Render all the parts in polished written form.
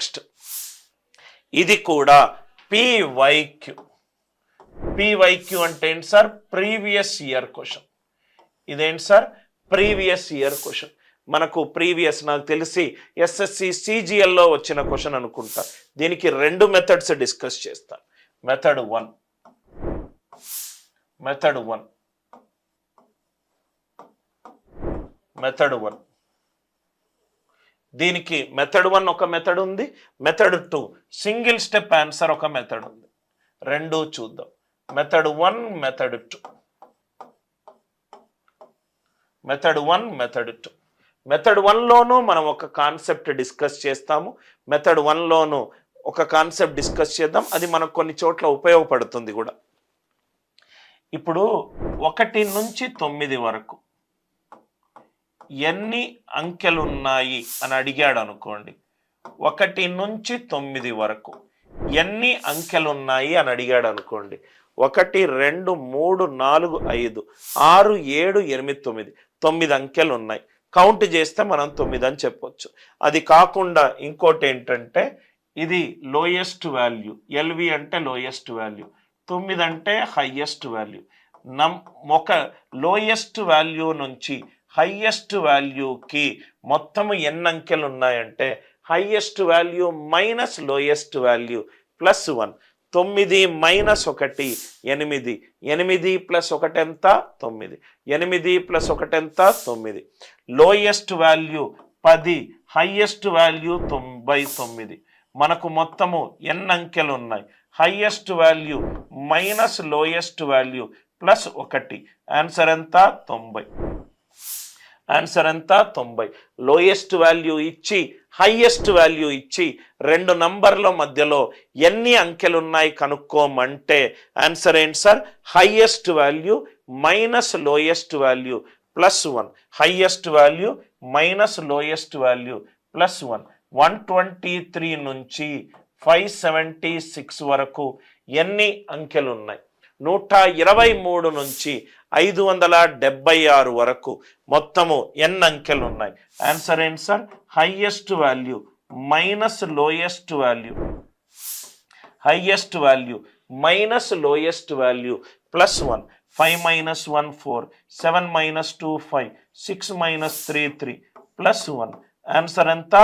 Next ఇది కూడా PYQ. PYQ అంటే ఏంటి సార్? Previous year question. ఇదేంటి సార్? Previous year question. మనకు ప్రీవియస్ నాకు తెలిసి ఎస్ఎస్సి సిజిఎల్లో వచ్చిన క్వశ్చన్ అనుకుంటా. దీనికి 2 మెథడ్స్ డిస్కస్ చేస్తాను. మెథడ్ 1 దీనికి మెథడ్ 1 ఒక మెథడ్ ఉంది, మెథడ్ 2 సింగిల్ స్టెప్ ఆన్సర్ ఒక మెథడ్ ఉంది. 2 చూద్దాం. Method 1 method 2. Method 1 method 2. Method 1లోనూ మనం ఒక కాన్సెప్ట్ డిస్కస్ చేస్తాము. మెథడ్ 1లోనూ ఒక కాన్సెప్ట్ డిస్కస్ చేద్దాం. అది మనకు కొన్ని చోట్ల ఉపయోగపడుతుంది కూడా. ఇప్పుడు 1 నుంచి 9 వరకు ఎన్ని అంకెలున్నాయి అని అడిగాడు అనుకోండి. 1 నుంచి 9 వరకు ఎన్ని అంకెలున్నాయి అని అడిగాడు అనుకోండి. 1 2 3 4 5 6 7 8 9 9 అంకెలు ఉన్నాయి. కౌంట్ చేస్తే మనం 9 అని చెప్పొచ్చు. అది కాకుండా ఇంకోటి ఏంటంటే ఇది లోయెస్ట్ వాల్యూ. ఎల్వి అంటే లోయెస్ట్ వాల్యూ, 9 అంటే హైయెస్ట్ వాల్యూ. ఒక లోయెస్ట్ వాల్యూ నుంచి హైయెస్ట్ వాల్యూకి మొత్తం ఎన్ని అంకెలు ఉన్నాయంటే highest value minus lowest value plus 1. 9 minus 1 8. 8 plus 1 ఎంత? 9. 8 ప్లస్ 1 ఎంత? 9. Lowest value 10, highest value 99. మనకు మొత్తము ఎన్ని అంకెలు ఉన్నాయి? Highest value minus lowest value plus 1. Answer ఎంత? 90. ఆన్సర్ ఎంత? 90. లోయెస్ట్ వాల్యూ ఇచ్చి హైయెస్ట్ వాల్యూ ఇచ్చి 2 నంబర్ల మధ్యలో ఎన్ని అంకెలు ఉన్నాయి కనుక్కోమంటే ఆన్సర్ ఏంటి sir? Highest value minus lowest value plus 1. Highest value minus lowest value plus 1. 123 నుంచి 576 వరకు ఎన్ని అంకెలు ఉన్నాయి? 123 నుంచి 576 వరకు మొత్తము ఎన్ని అంకెలు ఉన్నాయి? ఆన్సర్ ఏంటి sir? Highest value minus lowest value, highest value minus lowest value plus 1. 5 minus 1 4, 7 minus 2 5, 6 minus 3 3 plus 1. Answer ఎంత?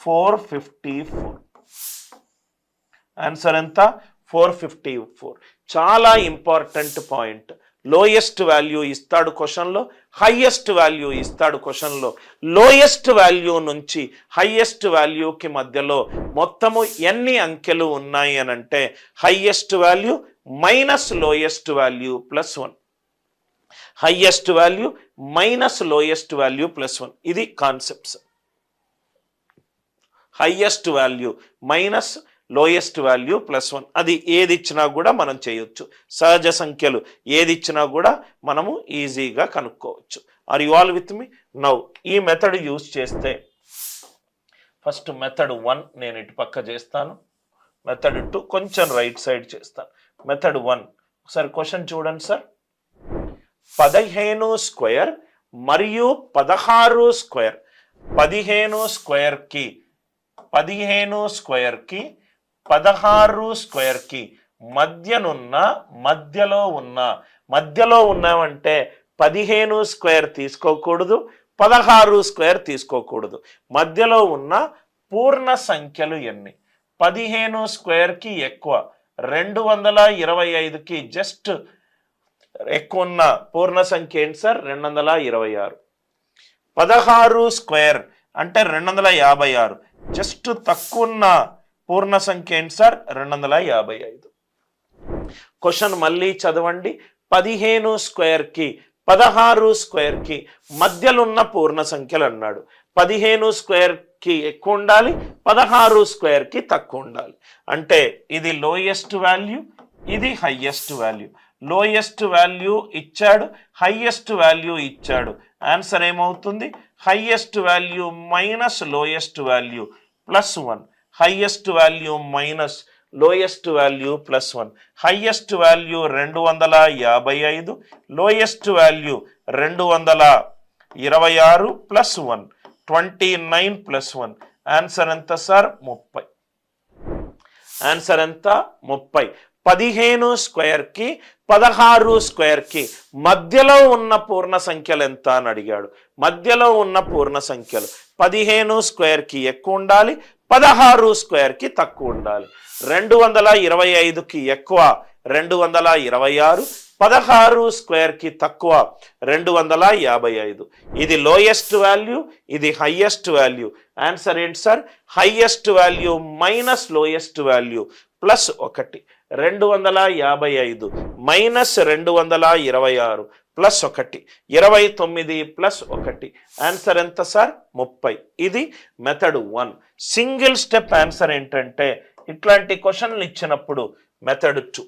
454. ఆన్సర్ ఎంత? 454. చాలా ఇంపార్టెంట్ పాయింట్. లోయెస్ట్ వాల్యూ ఇస్తాడు క్వశ్చన్లో, హైయెస్ట్ వాల్యూ ఇస్తాడు క్వశ్చన్లో. లోయెస్ట్ వాల్యూ నుంచి హైయెస్ట్ వాల్యూకి మధ్యలో మొత్తము ఎన్ని అంకెలు ఉన్నాయి అని అంటే highest value minus lowest value plus 1. Highest value minus lowest value plus 1. ఇది concepts. Highest value minus lowest value plus 1. అది ఏది ఇచ్చినా కూడా మనం చేయొచ్చు. సహజ సంఖ్యలు ఏది ఇచ్చినా కూడా మనము ఈజీగా కనుక్కోవచ్చు. Are you all with me? Now ఈ మెథడ్ యూజ్ చేస్తే ఫస్ట్ మెథడ్ 1 నేను ఇటు పక్క చేస్తాను, మెథడ్ 2 కొంచెం రైట్ సైడ్ చేస్తాను. మెథడ్ 1 ఒకసారి క్వశ్చన్ చూడండి సార్. 15 స్క్వేర్ మరియు 16 స్క్వేర్. 15 స్క్వేర్కి 16 స్క్వేర్కి మధ్యలో ఉన్నామంటే 15 స్క్వేర్ తీసుకోకూడదు, 16 స్క్వేర్ తీసుకోకూడదు. మధ్యలో ఉన్న పూర్ణ సంఖ్యలు ఎన్ని? 15 స్క్వేర్కి ఎక్కువ, 225కి జస్ట్ ఎక్కువ ఉన్న పూర్ణ సంఖ్య ఏంటి సార్? 226. 16 స్క్వేర్ అంటే 256, జస్ట్ తక్కువ ఉన్న పూర్ణ సంఖ్య ఏంటి సార్? 255. క్వశ్చన్ మళ్ళీ చదవండి. 15 స్క్వేర్కి 16 స్క్వేర్కి మధ్యలో ఉన్న పూర్ణ సంఖ్యలు అన్నాడు. 15 స్క్వేర్కి ఎక్కువ ఉండాలి, 16 స్క్వేర్కి తక్కువ ఉండాలి. అంటే ఇది లోయెస్ట్ వాల్యూ, ఇది హైయెస్ట్ వాల్యూ. లోయెస్ట్ వాల్యూ ఇచ్చాడు, హైయెస్ట్ వాల్యూ ఇచ్చాడు. ఆన్సర్ ఏమవుతుంది? Highest value minus lowest value plus 1. Highest value minus lowest value plus 1. Highest value 255, lowest value 226 plus 1 29 plus 1. Answer ఎంత సార్? 30. ఆన్సర్ ఎంత 30. 15 స్క్వేర్కి 16 స్క్వేర్కి మధ్యలో ఉన్న పూర్ణ సంఖ్యలు ఎంత అని అడిగాడు. మధ్యలో ఉన్న పూర్ణ సంఖ్యలు 15 స్క్వేర్కి ఎక్కువ ఉండాలి, 16 స్క్వేర్కి తక్కువ ఉండాలి. 225కి ఎక్కువ 226, 16 స్క్వేర్కి తక్కువ 255. ఇది లోయెస్ట్ వాల్యూ, ఇది హైయెస్ట్ వాల్యూ. ఆన్సర్ ఏంటి sir? Highest value minus lowest value plus 1. 255 minus 226 plus 1, 29 plus 1. Answer ఎంత సార్? 30. ఇది మెథడ్ 1. సింగిల్ స్టెప్ ఆన్సర్ ఏంటంటే ఇట్లాంటి క్వశ్చన్లు ఇచ్చినప్పుడు మెథడ్ 2.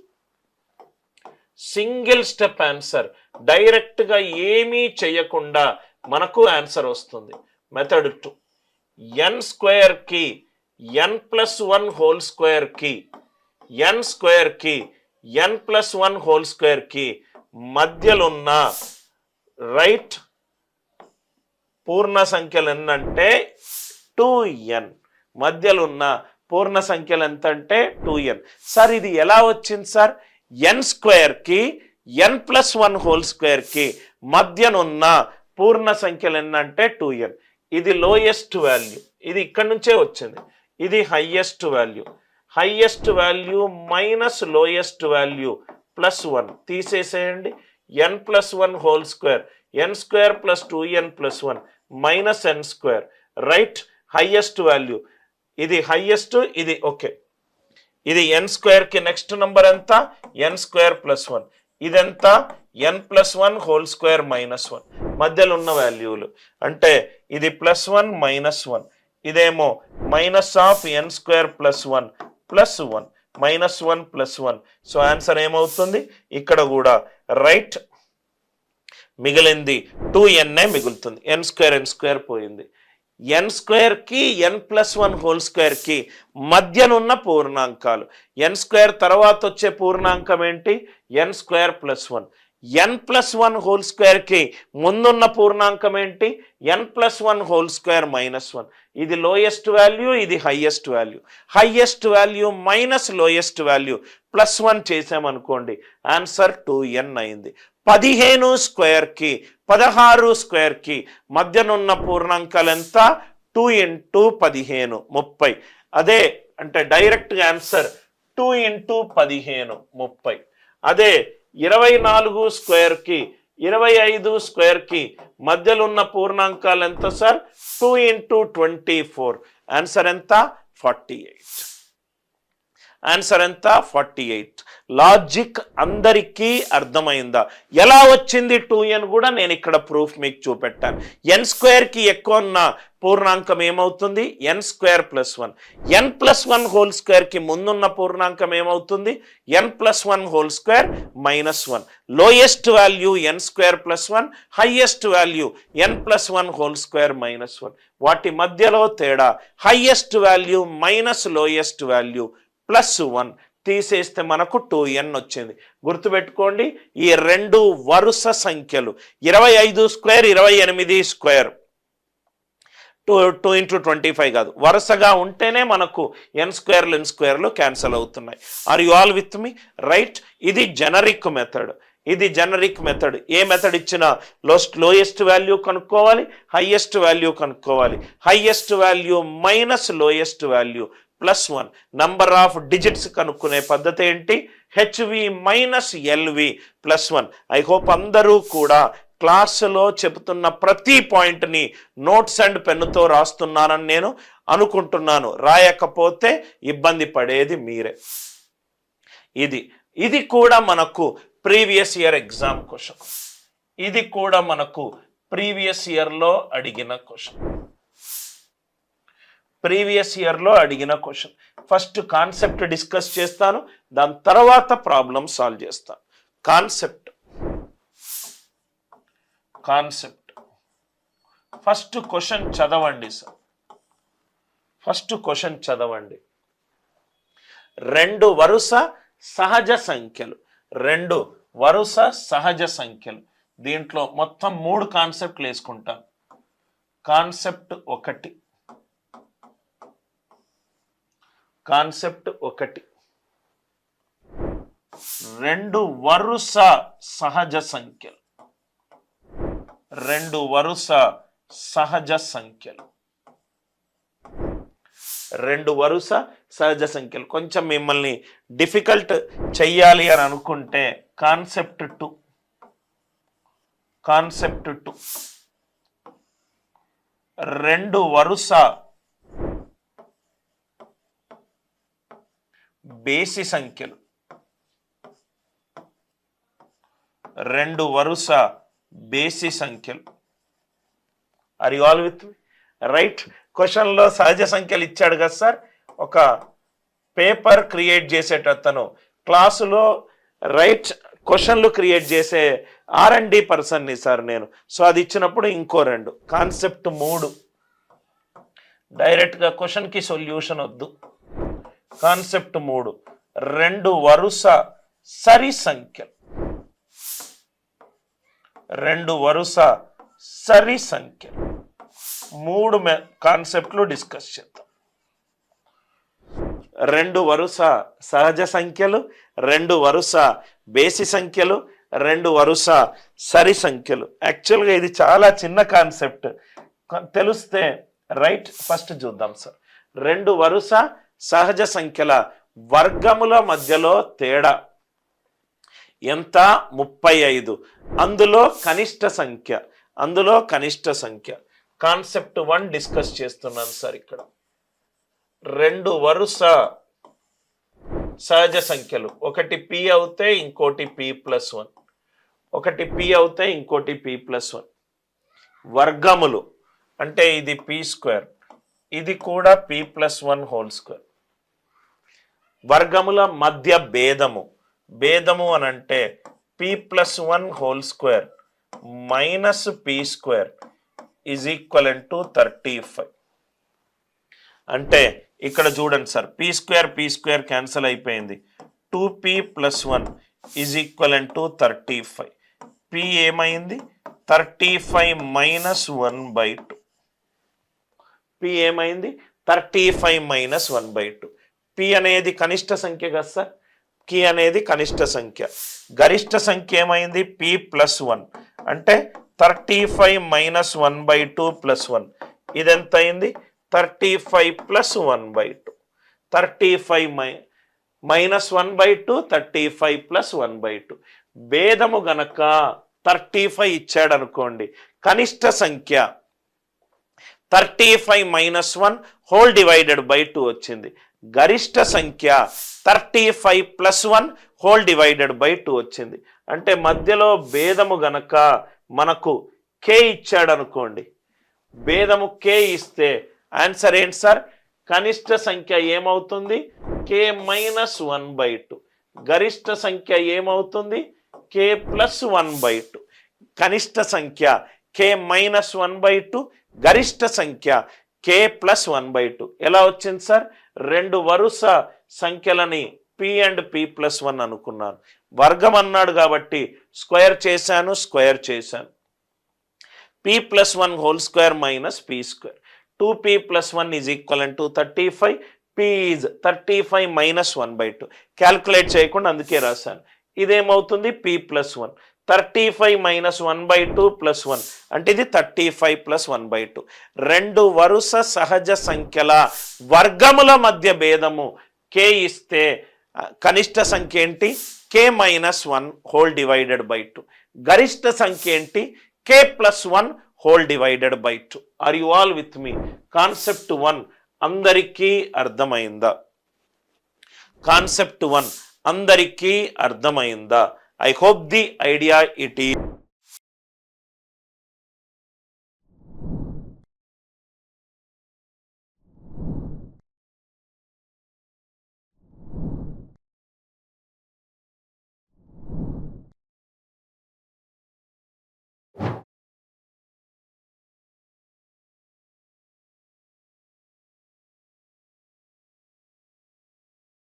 సింగిల్ స్టెప్ ఆన్సర్, డైరెక్ట్గా ఏమీ చేయకుండా మనకు ఆన్సర్ వస్తుంది. మెథడ్ 2. n స్క్వేర్కి n+1 హోల్ స్క్వేర్కి n స్క్వేర్కి n+1 హోల్ స్క్వేర్కి మధ్యలున్న రైట్ పూర్ణ సంఖ్యలు ఎన్నంటే 2n. మధ్యలున్న పూర్ణ సంఖ్యలు ఎంత అంటే 2n. సార్ ఇది ఎలా వచ్చింది సార్? n స్క్వేర్కి n+1 హోల్ స్క్వేర్కి మధ్యనున్న పూర్ణ సంఖ్యలు ఎన్నంటే 2n. ఇది లోయెస్ట్ వాల్యూ, ఇది ఇక్కడ నుంచే వచ్చింది. ఇది highest value. Highest value minus lowest value plus 1 తీసేసేయండి. n+1 whole square, n square plus 2n plus 1 minus n square. Right, highest value ఇది హైయెస్ట్, ఇది ఓకే. ఇది n స్క్వేర్కి నెక్స్ట్ నంబర్ ఎంత? n square plus 1. ఇదెంత? n+1 whole square minus 1. మధ్యలో ఉన్న వాల్యూలు అంటే ఇది +1 -1, ఇదేమో minus of n square plus 1 plus 1 -1 plus 1. So answer ఏమవుతుంది? ఇక్కడ కూడా రైట్ మిగిలింది 2n మిగులుతుంది. n స్క్వేర్ పోయింది. n స్క్వేర్కి n+1 హోల్ స్క్వేర్కి మధ్యనున్న పూర్ణాంకాలు. n స్క్వేర్ తర్వాత వచ్చే పూర్ణాంకం ఏంటి? n square plus 1. n+1 whole స్క్వేర్కి ముందున్న పూర్ణాంకం ఏంటి? n+1 whole square minus 1. ఇది లోయెస్ట్ వాల్యూ, ఇది highest value. Highest value minus lowest value plus 1 చేసామనుకోండి, ఆన్సర్ 2n అయింది. 15 స్క్వేర్కి 16 స్క్వేర్కి మధ్యనున్న పూర్ణాంకాలు ఎంత? 2 × 15 30. అదే అంటే డైరెక్ట్ ఆన్సర్ 2 × 15 30. అదే 24 స్క్వేర్కి 25 స్క్వేర్కి మధ్యలో ఉన్న పూర్ణాంకాలు ఎంత సార్? 2 × 24. ఆన్సర్ ఎంత? 48. ఆన్సర్ ఎంత? 48. లాజిక్ అందరికీ అర్థమైందా? ఎలా వచ్చింది 2n కూడా నేను ఇక్కడ ప్రూఫ్ మీకు చూపెట్టాను. n స్క్వేర్కి ఎక్కువ ఉన్న పూర్ణాంకం ఏమవుతుంది? n square plus 1. n+1 whole స్క్వేర్కి ముందున్న పూర్ణాంకం ఏమవుతుంది? n+1 whole square minus 1. Lowest value n square plus 1, highest value n+1 whole square minus 1. వాటి మధ్యలో తేడా highest value minus lowest value plus 1 తీసేస్తే మనకు 2n వచ్చింది. గుర్తుపెట్టుకోండి, ఈ రెండు వరుస సంఖ్యలు 25 స్క్వేర్ 28 స్క్వేర్ 2 × 25 కాదు, వరుసగా ఉంటేనే మనకు n స్క్వేర్లు క్యాన్సిల్ అవుతున్నాయి. Are you all with me? Right, ఇది జనరిక్ మెథడ్. ఇది జనరిక్ మెథడ్. ఏ మెథడ్ ఇచ్చినా లోయెస్ట్ వాల్యూ కనుక్కోవాలి, హైయెస్ట్ వాల్యూ కనుక్కోవాలి. Highest value minus lowest value plus 1. Number of digits కనుక్కునే పద్ధతి ఏంటి? HV minus LV plus 1. I hope అందరూ కూడా క్లాసులో చెబుతున్న ప్రతి పాయింట్ని నోట్స్ అండ్ పెన్నుతో రాస్తున్నానని నేను అనుకుంటున్నాను. రాయకపోతే ఇబ్బంది పడేది మీరే. ఇది కూడా మనకు ప్రీవియస్ ఇయర్ ఎగ్జామ్ క్వశ్చన్. ఇది కూడా మనకు ప్రీవియస్ ఇయర్లో అడిగిన క్వశ్చన్. ప్రీవియస్ ఇయర్లో అడిగిన క్వశ్చన్. ఫస్ట్ కాన్సెప్ట్ డిస్కస్ చేస్తాను, దాని తర్వాత ప్రాబ్లం సాల్వ్ చేస్తాను. కాన్సెప్ట్ ఫస్ట్ క్వశ్చన్ చదవండి సార్. ఫస్ట్ క్వశ్చన్ చదవండి. రెండు వరుస సహజ సంఖ్యలు. దీంట్లో మొత్తం 3 కాన్సెప్ట్లు వేసుకుంటాను. Concept 1, concept 1. 2 వరుస సహజ సంఖ్యలు. 2 వరుస సహజ సంఖ్యలు. 2 వరుస సహజ సంఖ్యలు. కొంచెం మిమ్మల్ని డిఫికల్ట్ చెయ్యాలి అని అనుకుంటే కాన్సెప్ట్ 2. కాన్సెప్ట్ 2. 2 వరుస బేసి సంఖ్యలు. 2 వరుస బేసి సంఖ్యలు. Are you all with me? Right. క్వశ్చన్లో సహజ సంఖ్యలు ఇచ్చాడు కదా సార్. ఒక పేపర్ క్రియేట్ చేసేటతను క్లాసులో రైట్ క్వశ్చన్లు క్రియేట్ చేసే R&D పర్సన్ని సార్ నేను. సో అది ఇచ్చినప్పుడు ఇంకో 2. కాన్సెప్ట్ 3. డైరెక్ట్గా క్వశ్చన్కి సొల్యూషన్ వద్దు. కాన్సెప్ట్ 3. 2 వరుస సరి సంఖ్యలు. 2 వరుస సరి సంఖ్యలు. 3 కాన్సెప్ట్లు డిస్కస్ చేద్దాం. 2 వరుస సహజ సంఖ్యలు, 2 వరుస బేసి సంఖ్యలు, 2 వరుస సరి సంఖ్యలు. యాక్చువల్గా ఇది చాలా చిన్న కాన్సెప్ట్, తెలిస్తే రైట్. ఫస్ట్ చూద్దాం సార్. 2 వరుస సహజ సంఖ్యల వర్గముల మధ్యలో తేడా ఎంత? 35. అందులో కనిష్ట సంఖ్య. కాన్సెప్ట్ 1 డిస్కస్ చేస్తున్నాను సార్. ఇక్కడ 2 వరుస సహజ సంఖ్యలు. ఒకటి p అవుతే ఇంకోటి p+1. ఒకటి p అవుతే ఇంకోటి p+1. వర్గములు అంటే ఇది p², ఇది కూడా p+1 హోల్ స్క్వేర్. వర్గముల మధ్య భేదము అని అంటే p+1 whole square minus p² is equal to 35. అంటే ఇక్కడ చూడండి సార్, p² క్యాన్సిల్ అయిపోయింది. 2p+1 is equal to 35. p ఏమైంది? 35 మైనస్ 1/2. p ఏమైంది? 35 మైనస్ 1/2. p అనేది కనిష్ట సంఖ్య కదా సార్. p అనేది కనిష్ట సంఖ్య. గరిష్ట సంఖ్య ఏమైంది? p+1. అంటే 35 మైనస్ 1/2 +1. ఇది ఎంత అయింది? 35 + 1/2. 35 మైనస్ 1/2, 35 + 1/2. భేదము గనక 35 ఇచ్చాడు అనుకోండి, కనిష్ట సంఖ్య 35 మైనస్ 1 హోల్ డివైడెడ్ బై 2 వచ్చింది. గరిష్ట సంఖ్య 35 + 1 హోల్ డివైడెడ్ బై 2 వచ్చింది. అంటే మధ్యలో భేదము గనక మనకు k ఇచ్చాడు అనుకోండి, భేదము k ఇస్తే ఆన్సర్ ఏంటి సార్? కనిష్ట సంఖ్య ఏమవుతుంది? k minus 1/2. గరిష్ట సంఖ్య ఏమవుతుంది? k plus 1/2. కనిష్ట సంఖ్య k మైనస్ 1/2, గరిష్ట సంఖ్య k ప్లస్ 1/2. ఎలా వచ్చింది సార్? 2 వరుస సంఖ్యలని p అండ్ p+1 అనుకున్నాను. వర్గం అన్నాడు కాబట్టి స్క్వేర్ చేశాను. p+1 whole square minus p². 2p+1 is equal to 35. p is 35 minus 1/2. Calculate చేయకుండా అందుకే రాశాను. ఇదేమవుతుంది? p+1. 35 మైనస్ 1/2 +1 అంటే ఇది 35 + 1/2. 2 వరుస సహజ సంఖ్యల వర్గముల మధ్య భేదము k ఇస్తే కనిష్ట సంఖ్య ఏంటి? k minus 1 whole divided by 2. గరిష్ట సంఖ్య ఏంటి? k plus 1 whole divided by 2. Are you all with me? Concept 1 అందరికీ అర్థమైందా? కాన్సెప్ట్ 1 అందరికీ అర్థమైందా? I hope the idea it is